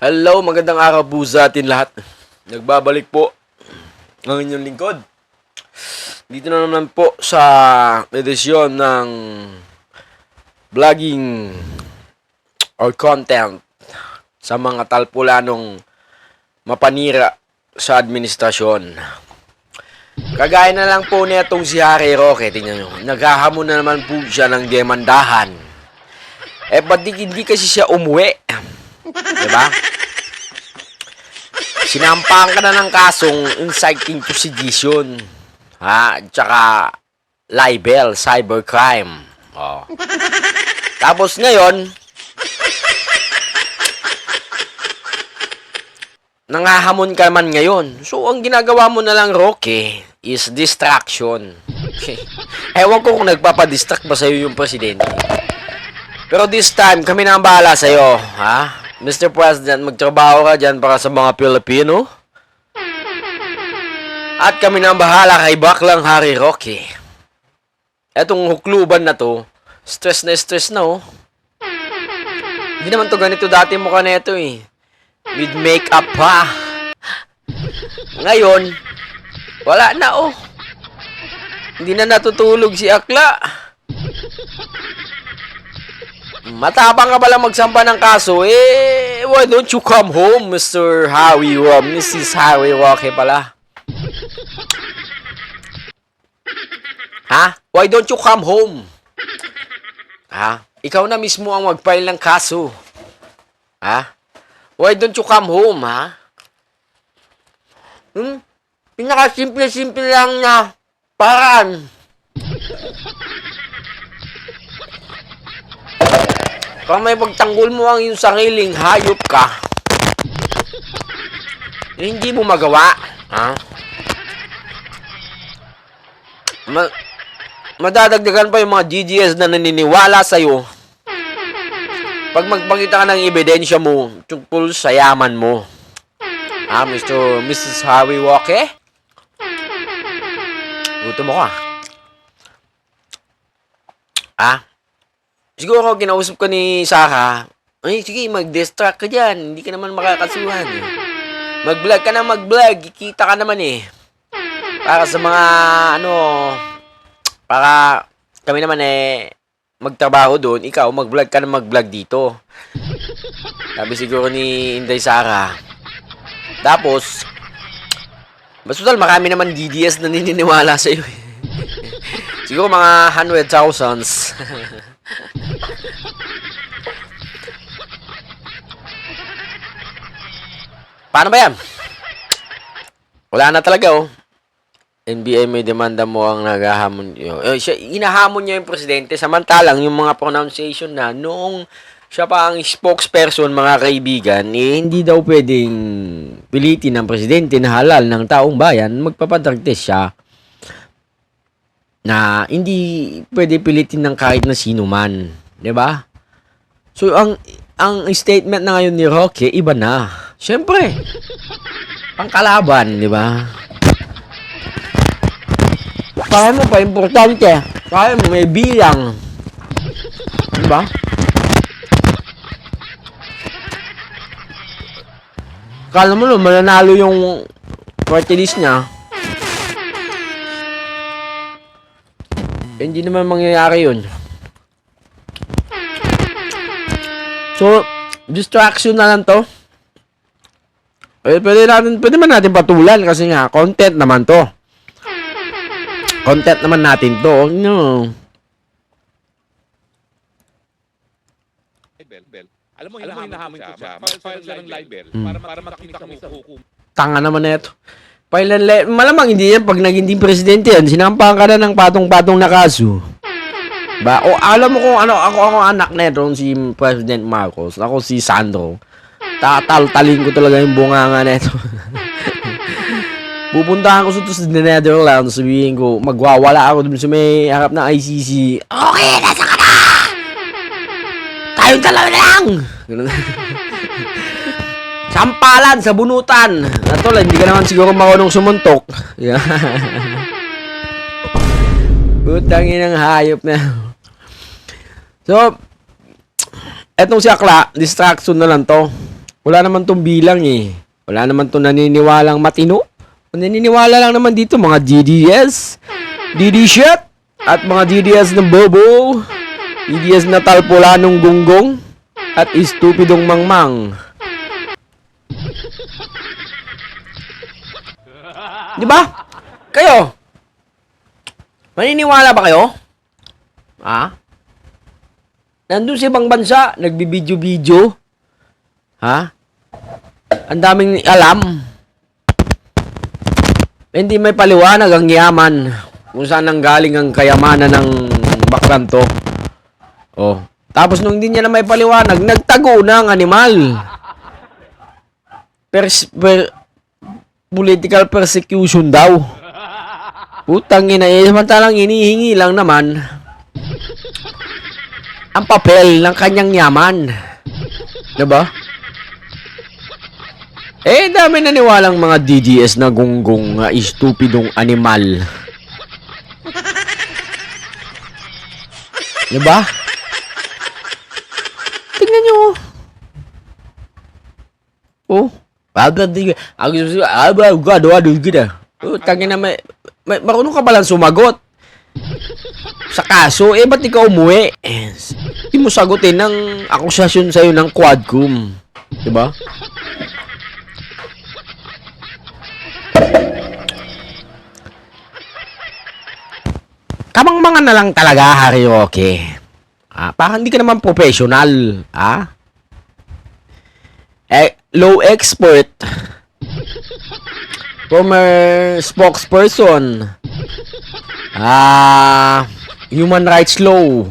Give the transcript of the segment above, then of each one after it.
Hello, magandang araw po sa atin lahat. Nagbabalik po ang inyong lingkod. Dito na naman po sa edisyon ng vlogging or content sa mga talpulanong mapanira sa administrasyon. Kagaya na lang po nitong si Harry Roque, tingnan nyo. Naghahamon na naman po siya ng demandahan. Ba't hindi kasi siya umuwi? Diba? Sinampahan ka na ng kasong inciting to sedition. Tsaka libel, cybercrime. Tapos ngayon, nangahamon ka man ngayon. So, ang ginagawa mo na lang, Roque, is distraction. Ewan ko kung nagpapadistract ba sa'yo yung presidente. Pero this time, kami na ang bahala sa'yo, Mr. President, magtrabaho ka dyan para sa mga Pilipino. At kami na ang bahala kay Baklang Harry Roque. Etong hukluban na to, stress na, Hindi naman to ganito dati mukha na ito, With makeup pa. Ngayon, wala na, Hindi na natutulog si Akla. Matapang ka pala magsampa ng kaso, why don't you come home, Mr. Howie Roque, Mrs. Howie Roque pala. Why don't you come home? Ikaw na mismo ang mag-file ng kaso. Why don't you come home, Pinaka-simple lang na paraan. Kung may pagtanggol mo ang iyong sariling hayop ka, hindi mo magawa, madadagdagan pa yung mga GGS na naniniwala sa'yo pag magpakita ka ng ebidensya mo tungkol sa yaman mo. Mrs. Howie Roque? Gutom mo ka. Siguro kinausap ko ni Sarah, sige, mag-distract ka dyan. Hindi ka naman makakasuhan. Mag-vlog ka na mag-vlog. Kikita ka naman Para sa mga, para kami naman magtrabaho doon. Ikaw, mag-vlog ka na mag-vlog dito. Sabi siguro ni Inday Sarah. Tapos, basta marami naman DDS na naniniwala sa'yo. Siguro mga 100,000s. Paano ba yan? Wala na talaga, NBA may demanda mo ang naghahamon. Inahamon niya yung presidente. Samantalang yung mga pronunciation na noong siya pa ang spokesperson, mga kaibigan, hindi daw pwedeng pilitin ng presidente na halal ng taong bayan, magpapadragtes siya na hindi pwede pilitin ng kahit na sino man. Diba? So, ang statement na ngayon ni Roque, iba na. Siyempre, pangkalaban, di ba? Kaya mo pa, importante. Kaya mo, may bilang. Di ba? Kala mo mananalo yung party list niya. Hindi naman mangyayari yun. So, distraction na lang to. Pwede man natin patulan kasi nga, content naman to. Content naman natin to. Alam mo, hinahamon ko siya. File siya ng libel para makita kami sa hukum. Tanga naman na ito. Malamang hindi yan pag naging presidente yan. Sinampahan ka na ng patong-patong na kaso. Ba? O alam mo kung ako anak na ito, si President Marcos. Ako si Sandro. Tataltalin ko talaga yung bunganga na ito. Pupuntahan ko sa Netherlands, sabihin ko, magwawala ako dun sa may harap ng ICC. Okay, nasa ka na! Tayong dalawa na lang! Sampalan sa bunutan! Natol, hindi ka naman siguro marunong sumuntok. Butangin ng hayop na. So, etong si Akla, distraction na lang to. Wala naman tong bilang eh. Wala naman tong naniniwalang matino. Naniniwala lang naman dito mga DDS, DD shit, at mga DDS ng bobo, DDS na talpulanong gunggong, at estupidong mangmang. Di ba? Kayo? Maniniwala ba kayo? Ha? Nandun sa ibang bansa, nagbibidyo-video. Ha? Ang daming alam. Hindi may paliwanag ang yaman kung saan nanggaling ang kayamanan ng baklan to. Oh. Tapos nung hindi niya na may paliwanag, nagtago na ang animal. Political persecution daw. Putang ina, samantalang inihingi lang naman ang papel ng kanyang yaman. Diba? Dami naniwalang mga DDS na gunggong estupidong animal. Diba? Tingnan nyo. Oh. Tangin na marunong ka palang sumagot. Sa kaso, ba't ikaw umuwi? Hindi mo sagutin ng akusasyon sa'yo ng Quadcom. Diba? Kamang mga na lang talaga, Harry Roque. Parang hindi ka naman professional. Low expert. Former spokesperson. Human rights law.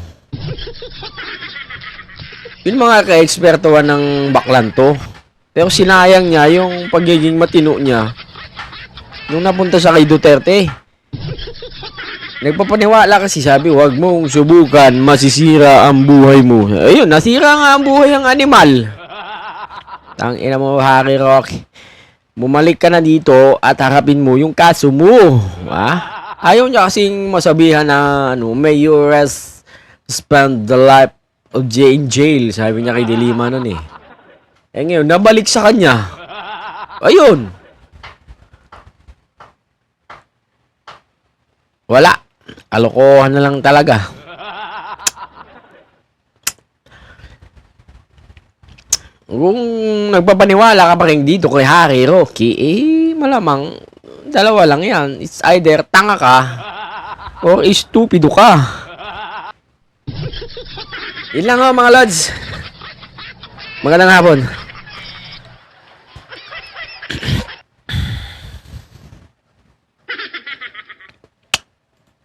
Yun mga ka-ekspertuhan ng baklan to. Pero sinayang niya yung pagiging matino niya nung napunta siya kay Duterte. Nagpapaniwala kasi sabi, wag mong subukan, masisira ang buhay mo. Ayun, nasira nga ang buhay ng animal. Tangina mo, Harry Roque. Bumalik ka na dito at harapin mo yung kaso mo. Ayaw niya kasing masabihan na may you spend the life of J in jail. Sabi niya kay Dilima nun eh. Ngayon, nabalik sa kanya. Ayun. Wala. Kalokohan na lang talaga. Kung nagpapaniwala ka pa rin dito kay Harry Roque, malamang dalawa lang yan. It's either tanga ka or stupido ka. Yun lang mga lods. Magandang hapon.